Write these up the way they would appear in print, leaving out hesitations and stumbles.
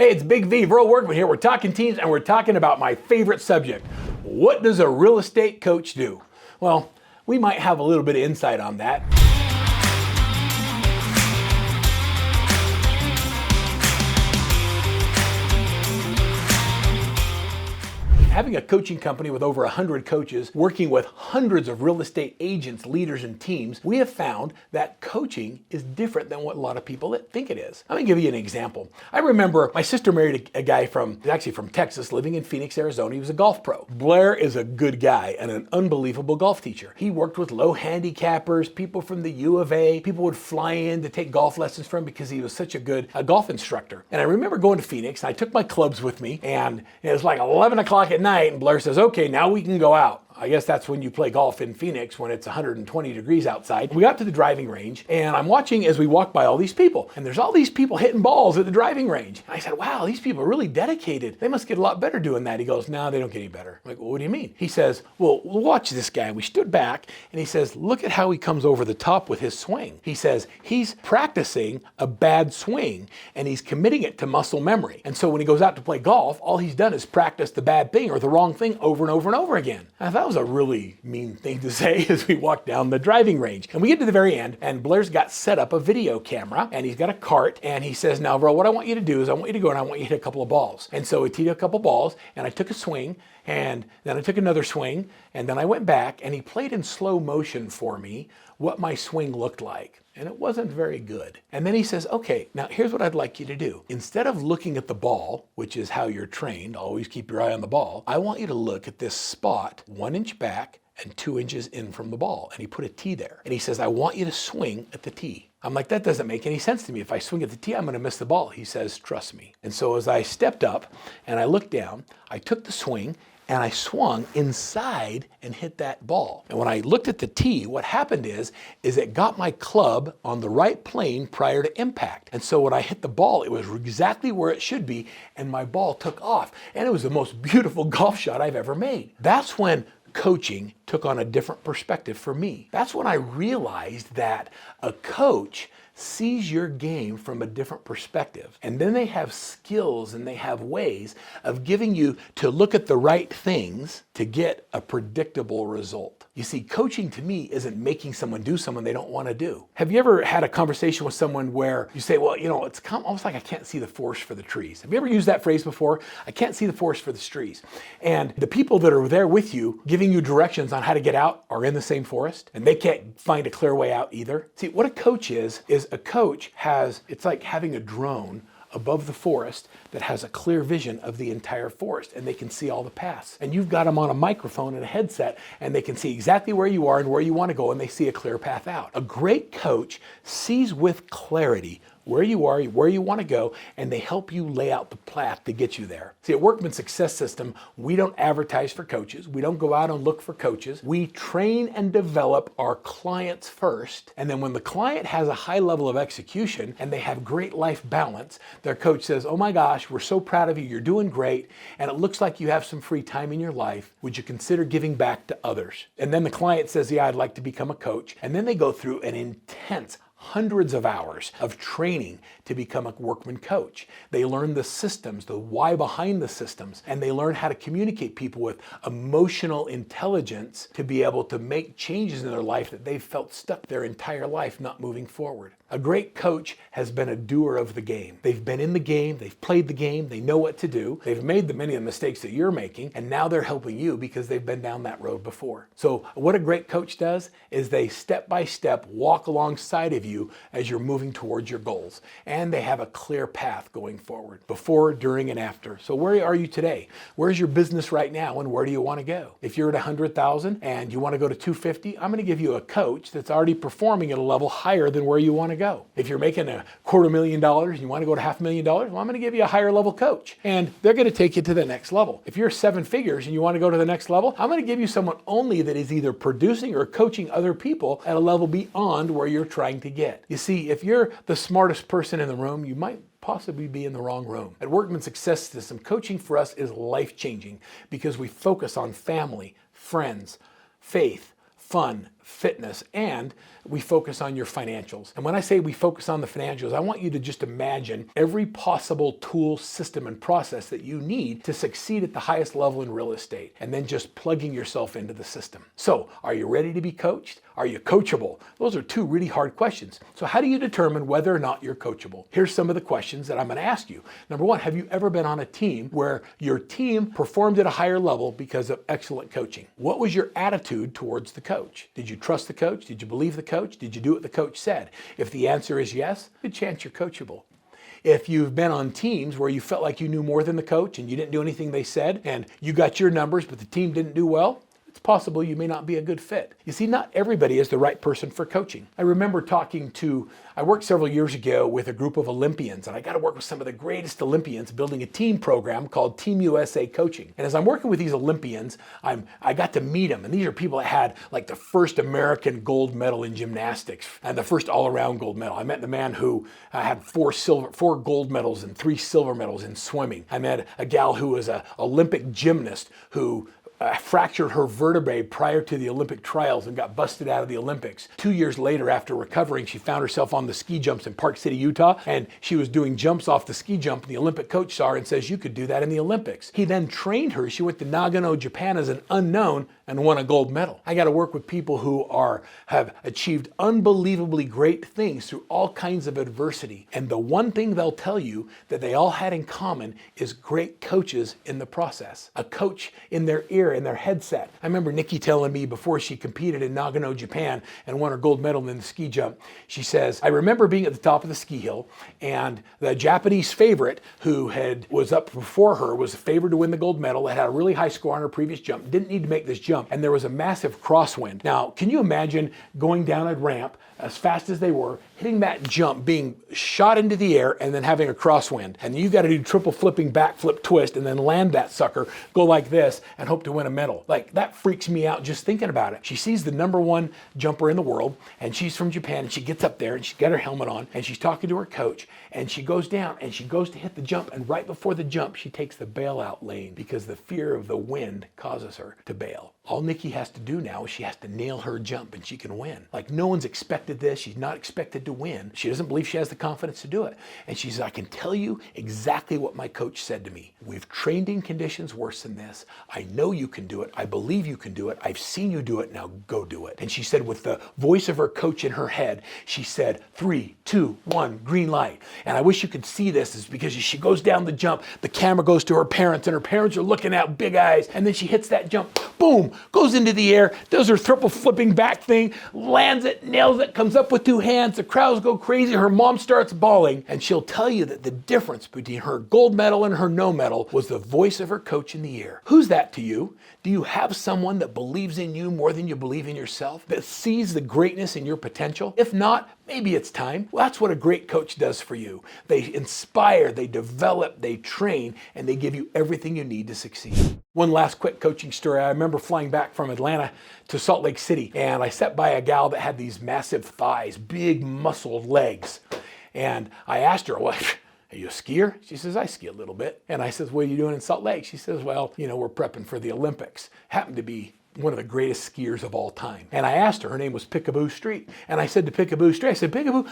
Hey, it's Big V, Verl Workman here. We're talking teams and we're talking about my favorite subject. What does a real estate coach do? Well, we might have a little bit of insight on that. Having a coaching company with over 100 coaches, working with hundreds of real estate agents, leaders, and teams, we have found that coaching is different than what a lot of people think it is. Let me give you an example. I remember my sister married a guy from Texas, living in Phoenix, Arizona. He was a golf pro. Blair is a good guy and an unbelievable golf teacher. He worked with low handicappers, people from the U of A. People would fly in to take golf lessons from him because he was such a good golf instructor. And I remember going to Phoenix, and I took my clubs with me, and it was like 11 o'clock at night, and Blair says, okay, now we can go out. I guess that's when you play golf in Phoenix when it's 120 degrees outside. We got to the driving range, and I'm watching as we walk by all these people, and there's all these people hitting balls at the driving range. And I said, wow, these people are really dedicated. They must get a lot better doing that. He goes, no, they don't get any better. I'm like, well, what do you mean? He says, well, watch this guy. We stood back, and he says, look at how he comes over the top with his swing. He says, he's practicing a bad swing, and he's committing it to muscle memory. And so when he goes out to play golf, all he's done is practice the bad thing or the wrong thing over and over and over again. I thought that was a really mean thing to say as we walk down the driving range. And we get to the very end, and Blair's got set up a video camera, and he's got a cart, and he says, now, Verl, what I want you to do is I want you to go and I want you to hit a couple of balls. And so he teed a couple of balls, and I took a swing, and then I took another swing, and then I went back, and he played in slow motion for me what my swing looked like. And it wasn't very good. And then he says, okay, now here's what I'd like you to do. Instead of looking at the ball, which is how you're trained, always keep your eye on the ball, I want you to look at this spot 1 inch back and 2 inches in from the ball. And he put a tee there. And he says, I want you to swing at the tee. I'm like, that doesn't make any sense to me. If I swing at the tee, I'm going to miss the ball. He says, trust me. And so as I stepped up and I looked down, I took the swing and I swung inside and hit that ball. And when I looked at the tee, what happened is it got my club on the right plane prior to impact. And so when I hit the ball, it was exactly where it should be, and my ball took off. And it was the most beautiful golf shot I've ever made. That's when coaching took on a different perspective for me. That's when I realized that a coach sees your game from a different perspective. And then they have skills and they have ways of giving you to look at the right things to get a predictable result. You see, coaching to me isn't making someone do something they don't want to do. Have you ever had a conversation with someone where you say, well, you know, it's almost like I can't see the forest for the trees. Have you ever used that phrase before? I can't see the forest for the trees. And the people that are there with you, giving you directions on how to get out, are in the same forest, and they can't find a clear way out either. See, what a coach is a coach it's like having a drone above the forest that has a clear vision of the entire forest, and they can see all the paths. And you've got them on a microphone and a headset, and they can see exactly where you are and where you want to go, and they see a clear path out. A great coach sees with clarity where you are, where you want to go, and they help you lay out the path to get you there. See, at Workman Success System, we don't advertise for coaches. We don't go out and look for coaches. We train and develop our clients first, and then when the client has a high level of execution and they have great life balance, their coach says, oh my gosh, we're so proud of you, you're doing great, and it looks like you have some free time in your life. Would you consider giving back to others? And then the client says, yeah, I'd like to become a coach. And then they go through an intense hundreds of hours of training to become a Workman coach. They learn the systems, the why behind the systems, and they learn how to communicate people with emotional intelligence to be able to make changes in their life that they've felt stuck their entire life not moving forward. A great coach has been a doer of the game. They've been in the game, they've played the game, they know what to do, they've made the many of the mistakes that you're making, and now they're helping you because they've been down that road before. So what a great coach does is they step by step walk alongside of you as you're moving towards your goals. And they have a clear path going forward, before, during, and after. So where are you today? Where's your business right now, and where do you want to go? If you're at 100,000 and you want to go to 250, I'm going to give you a coach that's already performing at a level higher than where you want to go. If you're making $250,000 and you want to go to $500,000, well, I'm going to give you a higher level coach, and they're going to take you to the next level. If you're 7 figures and you want to go to the next level, I'm going to give you someone only that is either producing or coaching other people at a level beyond where you're trying to get. You see, if you're the smartest person in the room, you might possibly be in the wrong room. At Workman Success System, coaching for us is life-changing because we focus on family, friends, faith, fun, fitness, and we focus on your financials. And when I say we focus on the financials, I want you to just imagine every possible tool, system, and process that you need to succeed at the highest level in real estate, and then just plugging yourself into the system. So, are you ready to be coached? Are you coachable? Those are two really hard questions. So how do you determine whether or not you're coachable? Here's some of the questions that I'm going to ask you. Number one, have you ever been on a team where your team performed at a higher level because of excellent coaching? What was your attitude towards the coach? Did you trust the coach? Did you believe the coach? Did you do what the coach said? If the answer is yes, good chance you're coachable. If you've been on teams where you felt like you knew more than the coach and you didn't do anything they said and you got your numbers but the team didn't do well, it's possible you may not be a good fit. You see, not everybody is the right person for coaching. I remember I worked several years ago with a group of Olympians, and I got to work with some of the greatest Olympians building a team program called Team USA Coaching. And as I'm working with these Olympians, I got to meet them, and these are people that had like the first American gold medal in gymnastics and the first all-around gold medal. I met the man who had 4 gold medals and 3 silver medals in swimming. I met a gal who was an Olympic gymnast who fractured her vertebrae prior to the Olympic trials and got busted out of the Olympics. 2 years later, after recovering, she found herself on the ski jumps in Park City, Utah, and she was doing jumps off the ski jump, and the Olympic coach saw her and says, "You could do that in the Olympics." He then trained her. She went to Nagano, Japan as an unknown and won a gold medal. I got to work with people who have achieved unbelievably great things through all kinds of adversity. And the one thing they'll tell you that they all had in common is great coaches in the process. A coach in their ear, in their headset. I remember Nikki telling me before she competed in Nagano, Japan and won her gold medal in the ski jump, she says, "I remember being at the top of the ski hill and the Japanese favorite who was up before her was favored to win the gold medal, had a really high score on her previous jump, didn't need to make this jump, and there was a massive crosswind." Now, can you imagine going down a ramp as fast as they were, hitting that jump, being shot into the air, and then having a crosswind? And you got to do triple flipping, backflip, twist, and then land that sucker, go like this, and hope to win a medal. Like, that freaks me out just thinking about it. She sees the #1 jumper in the world, and she's from Japan, and she gets up there, and she's got her helmet on, and she's talking to her coach, and she goes down, and she goes to hit the jump, and right before the jump, she takes the bailout lane because the fear of the wind causes her to bail. All Nikki has to do now is she has to nail her jump, and she can win. Like, no one's expected this. She's not expected to win. She doesn't believe she has the confidence to do it. And she says, "I can tell you exactly what my coach said to me. We've trained in conditions worse than this. I know you can do it. I believe you can do it. I've seen you do it. Now go do it." And she said, with the voice of her coach in her head, she said, 3, 2, 1, green light. And I wish you could see this, is because as she goes down the jump, the camera goes to her parents, and her parents are looking out big eyes. And then she hits that jump, boom, goes into the air, does her triple flipping back thing, lands it, nails it, comes up with 2 hands. The crowds go crazy. Her mom starts bawling, and she'll tell you that the difference between her gold medal and her no medal was the voice of her coach in the ear. Who's that to you? Do you have someone that believes in you more than you believe in yourself, that sees the greatness in your potential? If not, maybe it's time. Well, that's what a great coach does for you. They inspire, they develop, they train, and they give you everything you need to succeed. One last quick coaching story. I remember flying back from Atlanta to Salt Lake City, and I sat by a gal that had these massive thighs, big muscled legs. And I asked her, "Well, are you a skier?" She says, "I ski a little bit." And I says, "What are you doing in Salt Lake?" She says, "Well, we're prepping for the Olympics." Happened to be one of the greatest skiers of all time. And I asked her name was Peekaboo Street. And I said to Peekaboo Street, I said, "Peekaboo,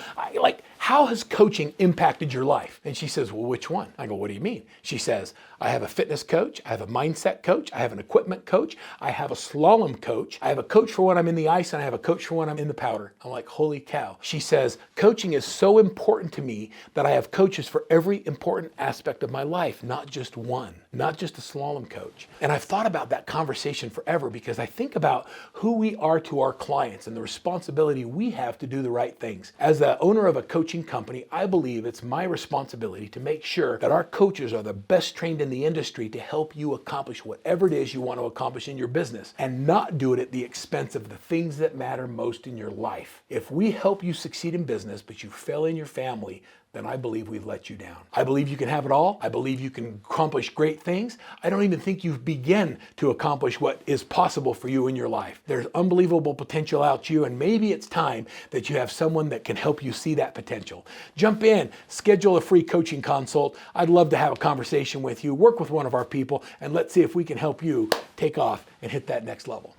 how has coaching impacted your life?" And she says, "Well, which one?" I go, "What do you mean?" She says, "I have a fitness coach, I have a mindset coach, I have an equipment coach, I have a slalom coach, I have a coach for when I'm in the ice, and I have a coach for when I'm in the powder." I'm like, holy cow. She says, "Coaching is so important to me that I have coaches for every important aspect of my life, not just one, not just a slalom coach." And I've thought about that conversation forever, because I think about who we are to our clients and the responsibility we have to do the right things. As the owner of a coaching company, I believe it's my responsibility to make sure that our coaches are the best trained in the industry to help you accomplish whatever it is you want to accomplish in your business, and not do it at the expense of the things that matter most in your life. If we help you succeed in business, but you fail in your family, then I believe we've let you down. I believe you can have it all. I believe you can accomplish great things. I don't even think you've begun to accomplish what is possible for you in your life. There's unbelievable potential out you, and maybe it's time that you have someone that can help you see that potential. Jump in, schedule a free coaching consult. I'd love to have a conversation with you, work with one of our people, and let's see if we can help you take off and hit that next level.